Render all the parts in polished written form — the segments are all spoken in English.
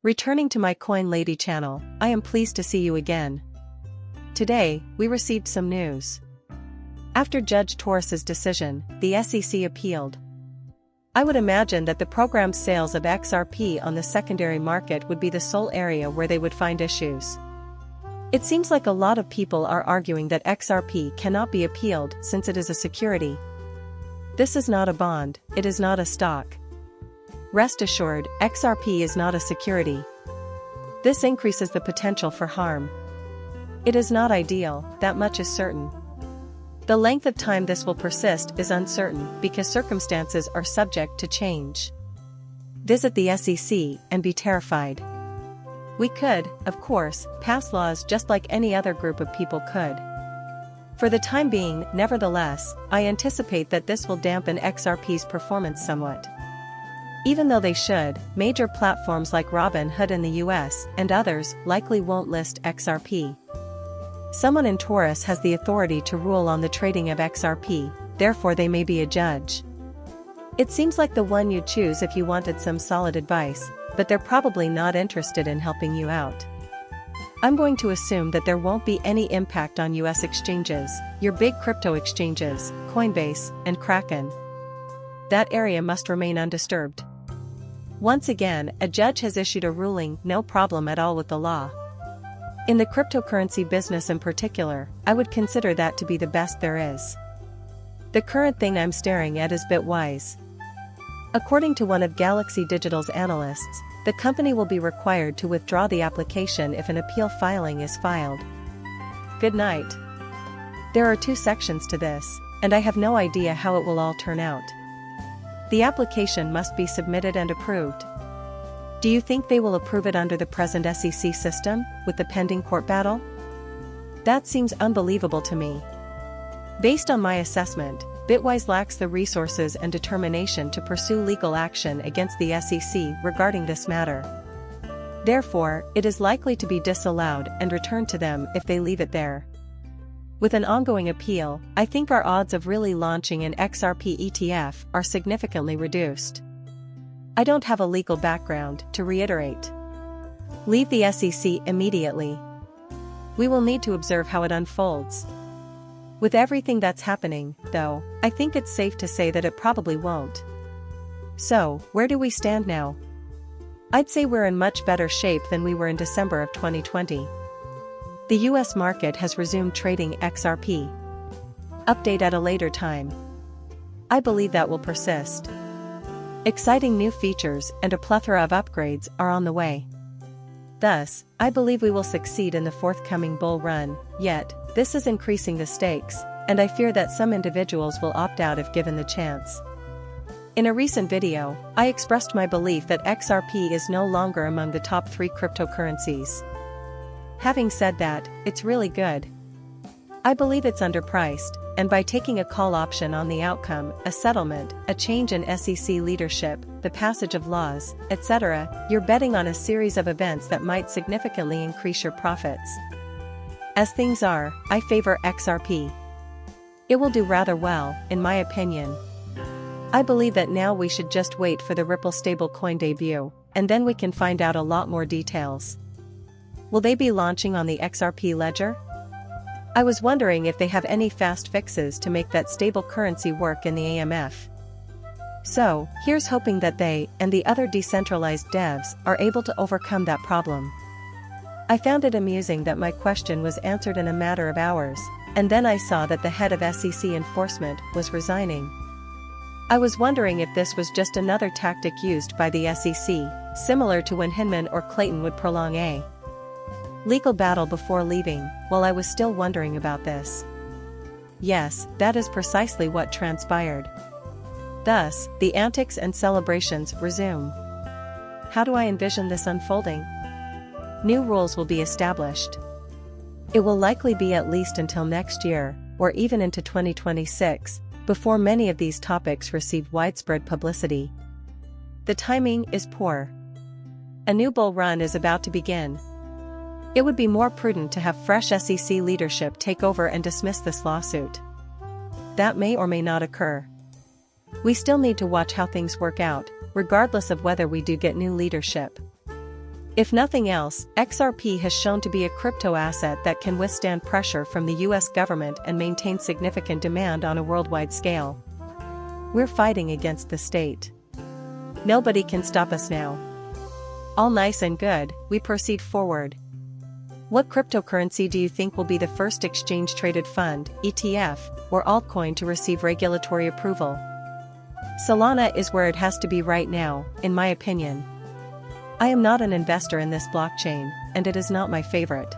Returning to my Coin Lady channel, I am pleased to see you again. Today, we received some news. After Judge Torres's decision, the SEC appealed. I would imagine that the program's sales of XRP on the secondary market would be the sole area where they would find issues. It seems like a lot of people are arguing that XRP cannot be appealed since it is a security. This is not a bond, it is not a stock. Rest assured, XRP is not a security. This increases the potential for harm. It is not ideal, that much is certain. The length of time this will persist is uncertain because circumstances are subject to change. Visit the SEC and be terrified. We could, of course, pass laws just like any other group of people could. For the time being, nevertheless, I anticipate that this will dampen XRP's performance somewhat. Even though they should, major platforms like Robinhood in the US and others likely won't list XRP. Someone in Taurus has the authority to rule on the trading of XRP, therefore they may be a judge. It seems like the one you'd choose if you wanted some solid advice, but they're probably not interested in helping you out. I'm going to assume that there won't be any impact on US exchanges, your big crypto exchanges, Coinbase, and Kraken. That area must remain undisturbed. Once again, a judge has issued a ruling, no problem at all with the law. In the cryptocurrency business in particular, I would consider that to be the best there is. The current thing I'm staring at is Bitwise. According to one of Galaxy Digital's analysts, the company will be required to withdraw the application if an appeal filing is filed. Good night. There are 2 sections to this, and I have no idea how it will all turn out. The application must be submitted and approved. Do you think they will approve it under the present SEC system, with the pending court battle? That seems unbelievable to me. Based on my assessment, Bitwise lacks the resources and determination to pursue legal action against the SEC regarding this matter. Therefore, it is likely to be disallowed and returned to them if they leave it there. With an ongoing appeal, I think our odds of really launching an XRP ETF are significantly reduced. I don't have a legal background, to reiterate. Leave the SEC immediately. We will need to observe how it unfolds. With everything that's happening, though, I think it's safe to say that it probably won't. So, where do we stand now? I'd say we're in much better shape than we were in December of 2020. The US market has resumed trading XRP. Update at a later time. I believe that will persist. Exciting new features and a plethora of upgrades are on the way. Thus, I believe we will succeed in the forthcoming bull run, yet, this is increasing the stakes, and I fear that some individuals will opt out if given the chance. In a recent video, I expressed my belief that XRP is no longer among the top 3 cryptocurrencies. Having said that, it's really good. I believe it's underpriced, and by taking a call option on the outcome, a settlement, a change in SEC leadership, the passage of laws, etc., you're betting on a series of events that might significantly increase your profits. As things are, I favor XRP. It will do rather well, in my opinion. I believe that now we should just wait for the Ripple stablecoin debut, and then we can find out a lot more details. Will they be launching on the XRP ledger? I was wondering if they have any fast fixes to make that stable currency work in the AMF. So, here's hoping that they, and the other decentralized devs, are able to overcome that problem. I found it amusing that my question was answered in a matter of hours, and then I saw that the head of SEC enforcement was resigning. I was wondering if this was just another tactic used by the SEC, similar to when Hinman or Clayton would prolong a legal battle before leaving, while I was still wondering about this. Yes, that is precisely what transpired. Thus, the antics and celebrations resume. How do I envision this unfolding? New rules will be established. It will likely be at least until next year, or even into 2026, before many of these topics receive widespread publicity. The timing is poor. A new bull run is about to begin. It would be more prudent to have fresh SEC leadership take over and dismiss this lawsuit. That may or may not occur. We still need to watch how things work out, regardless of whether we do get new leadership. If nothing else, XRP has shown to be a crypto asset that can withstand pressure from the US government and maintain significant demand on a worldwide scale. We're fighting against the state. Nobody can stop us now. All nice and good, we proceed forward. What cryptocurrency do you think will be the first exchange-traded fund, ETF, or altcoin to receive regulatory approval? Solana is where it has to be right now, in my opinion. I am not an investor in this blockchain, and it is not my favorite.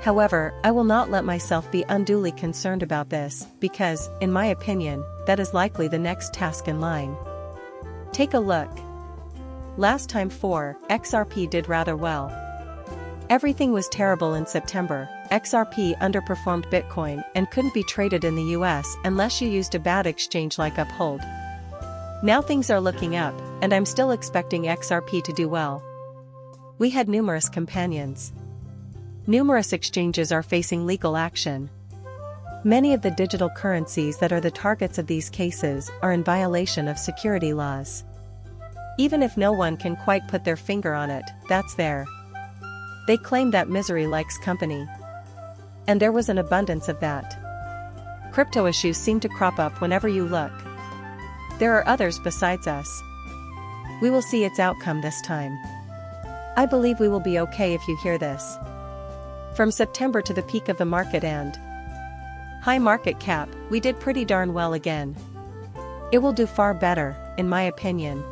However, I will not let myself be unduly concerned about this, because, in my opinion, that is likely the next task in line. Take a look. Last time XRP did rather well. Everything was terrible in September. XRP underperformed Bitcoin and couldn't be traded in the US unless you used a bad exchange like Uphold. Now things are looking up, and I'm still expecting XRP to do well. We had numerous companions. Numerous exchanges are facing legal action. Many of the digital currencies that are the targets of these cases are in violation of security laws. Even if no one can quite put their finger on it, that's there. They claim that misery likes company. And there was an abundance of that. Crypto issues seem to crop up whenever you look. There are others besides us. We will see its outcome this time. I believe we will be okay if you hear this. From September to the peak of the market and high market cap, we did pretty darn well again. It will do far better, in my opinion.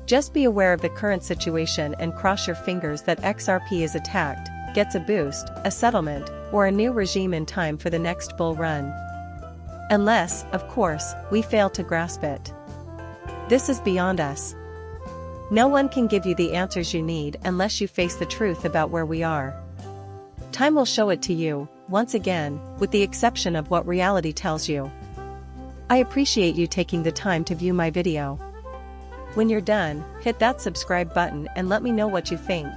Just be aware of the current situation and cross your fingers that XRP is attacked, gets a boost, a settlement, or a new regime in time for the next bull run. Unless, of course, we fail to grasp it. This is beyond us. No one can give you the answers you need unless you face the truth about where we are. Time will show it to you, once again, with the exception of what reality tells you. I appreciate you taking the time to view my video. When you're done, hit that subscribe button and let me know what you think.